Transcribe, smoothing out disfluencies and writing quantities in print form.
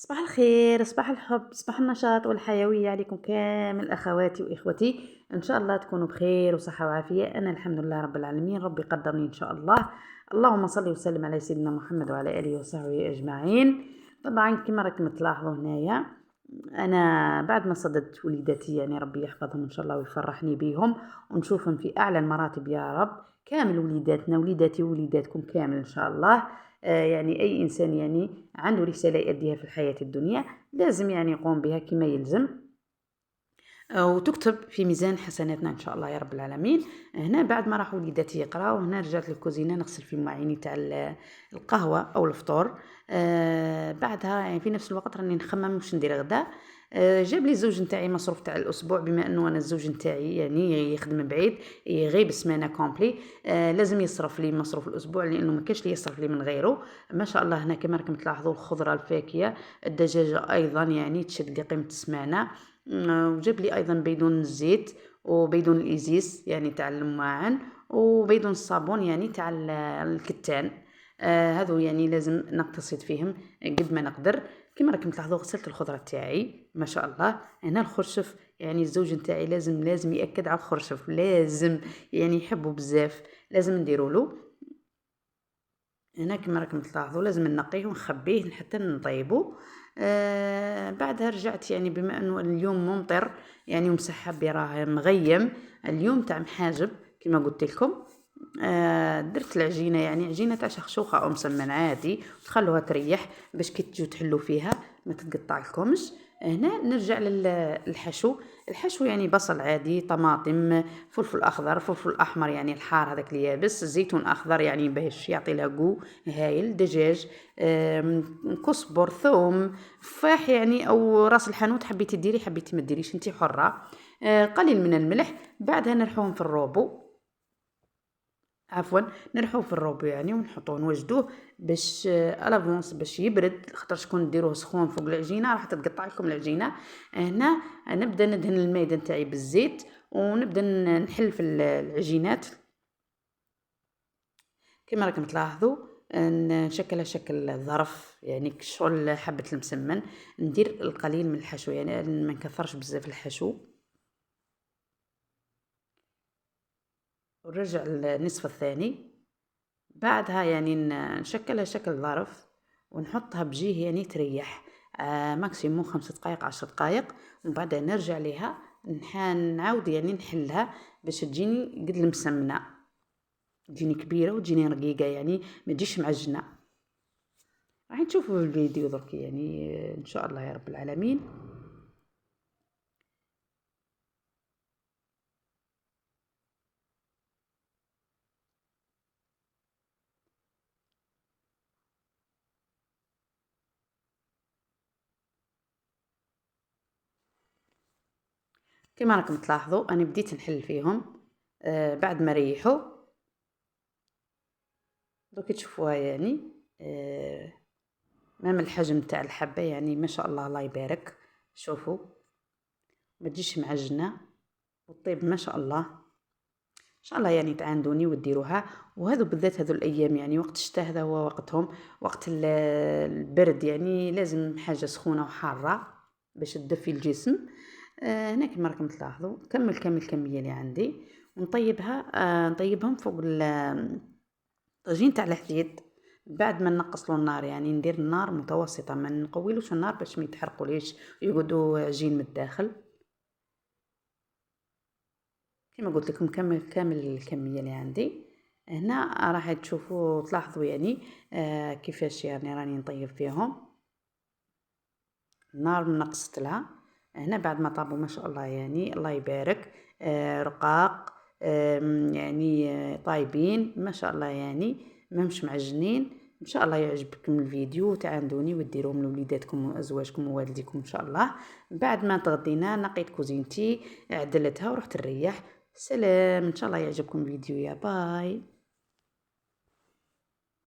صباح الخير، صباح الحب، صباح النشاط والحيوية عليكم كامل أخواتي وإخوتي. إن شاء الله تكونوا بخير وصحة وعافية. أنا الحمد لله رب العالمين، ربي قدرني إن شاء الله. اللهم صل وسلم على سيدنا محمد وعلى آله وصحبه أجمعين. طبعا كما راكم تلاحظوا هنايا، أنا بعد ما صددت وليداتي يعني ربي يحفظهم إن شاء الله ويفرحني بيهم ونشوفهم في أعلى المراتب يا رب. كامل وليداتنا، وليداتي ووليداتكم كامل إن شاء الله. يعني أي إنسان يعني عنده رسالة يؤديها في الحياة الدنيا لازم يعني يقوم بها كما يلزم، وتكتب في ميزان حسناتنا إن شاء الله يا رب العالمين. هنا بعد ما راحوا وليداتي يقراو، هنا رجعت للكوزينة نغسل في مواعيني تاع القهوة أو الفطور. بعدها يعني في نفس الوقت راني نخمم واش ندير غدا. جاب لي الزوج نتاعي مصروف تاع الاسبوع، بما انه انا الزوج نتاعي يعني يخدم بعيد، يغيب سمانه كومبلي. لازم يصرف لي مصروف الاسبوع لانه ما كاش لي يصرف لي من غيره. ما شاء الله هنا كما راكم تلاحظوا الخضره الفاكهه، الدجاجه ايضا يعني تشد لي قيمه السمانه. وجاب لي ايضا بيدون الزيت وبيدون الازيس يعني تاع الماعن، وبيدون الصابون يعني تاع الكتان. هذو يعني لازم نقتصد فيهم قد ما نقدر. كما راكم تلاحظوا غسلت الخضره تاعي ما شاء الله. هنا الخرشف يعني الزوج نتاعي لازم ياكد على الخرشف، لازم يعني يحبه بزاف، لازم نديروا له. هنا كما راكم تلاحظوا لازم نقيه ونخبيه حتى نطيبه. بعدها رجعت يعني بما انه اليوم ممطر يعني ومسحب راه مغيم، اليوم تاع محاجب كما قلت لكم. درت العجينه يعني عجينه تاع شخشوخه او مسمن عادي، تخلوها تريح باش كي تجوا تحلوا فيها ما تتقطع لكمش. هنا نرجع للحشو. الحشو يعني بصل عادي، طماطم، فلفل اخضر، فلفل احمر يعني الحار هذاك اليابس، زيتون اخضر يعني باش يعطي لها جو هايل، دجاج، كزبر، ثوم، فاح يعني او راس الحانوت، حبيتي ديري حبيتي ما ديريش انتي حره. قليل من الملح. بعدها نرحوهم في الروبو، عفوا نرحوه في الروبو يعني ونحطوه نوجدوه باش الافونس باش يبرد، خاطر شكون ديروه سخون فوق العجينه راح تتقطع لكم العجينه. هنا نبدا ندهن الميده نتاعي بالزيت ونبدا نحل في العجينات كما راكم تلاحظوا. نشكلها شكل ظرف يعني شغل حبه المسمن. ندير القليل من الحشو يعني ما نكثرش بزاف الحشو، ونرجع للنصف الثاني. بعدها يعني نشكلها شكل ظرف ونحطها بجيه يعني تريح ماكسيموم 5 دقائق 10 دقائق. ومن بعد نرجع ليها نعاود يعني نحلها باش تجيني قد المسمنه، تجيني كبيره وتجيني رقيقه يعني ما تجيش معجنه. راح تشوفوا في الفيديو درك يعني ان شاء الله يا رب العالمين. كما راكم تلاحظوا انا بديت نحل فيهم بعد ما ريحوا. دوك تشوفوها يعني مام الحجم تاع الحبه يعني ما شاء الله الله يبارك. شوفوا ما تجيش معجنه وطيب ما شاء الله. ان شاء الله يعني تعاندوني وديروها. وهذو بالذات هذو الايام يعني وقت الشتاء هذا هو وقتهم، وقت البرد يعني لازم حاجه سخونه وحاره باش تدفي الجسم. هنا كما راكم تلاحظوا كمل الكميه اللي عندي ونطيبها. نطيبهم فوق الطاجين تاع الحديد. بعد ما نقصلوا النار يعني ندير النار متوسطه، ما نقويلوش النار باش ما يتحرقوليش ويقعدوا عجين من الداخل. كما قلت لكم كامل الكميه اللي عندي. هنا راح تشوفوا تلاحظوا يعني كيفاش يعني راني نطيب فيهم. النار نقصت لها. هنا بعد ما طابوا ما شاء الله يعني الله يبارك، رقاق، يعني طايبين ما شاء الله يعني مش معجنين. ان شاء الله يعجبكم الفيديو وتعاندوني وديروهم لوليداتكم وازواجكم ووالديكم ان شاء الله. بعد ما تغدينا نقيت كوزينتي عدلتها ورحت نريح. سلام، ان شاء الله يعجبكم الفيديو. يا باي.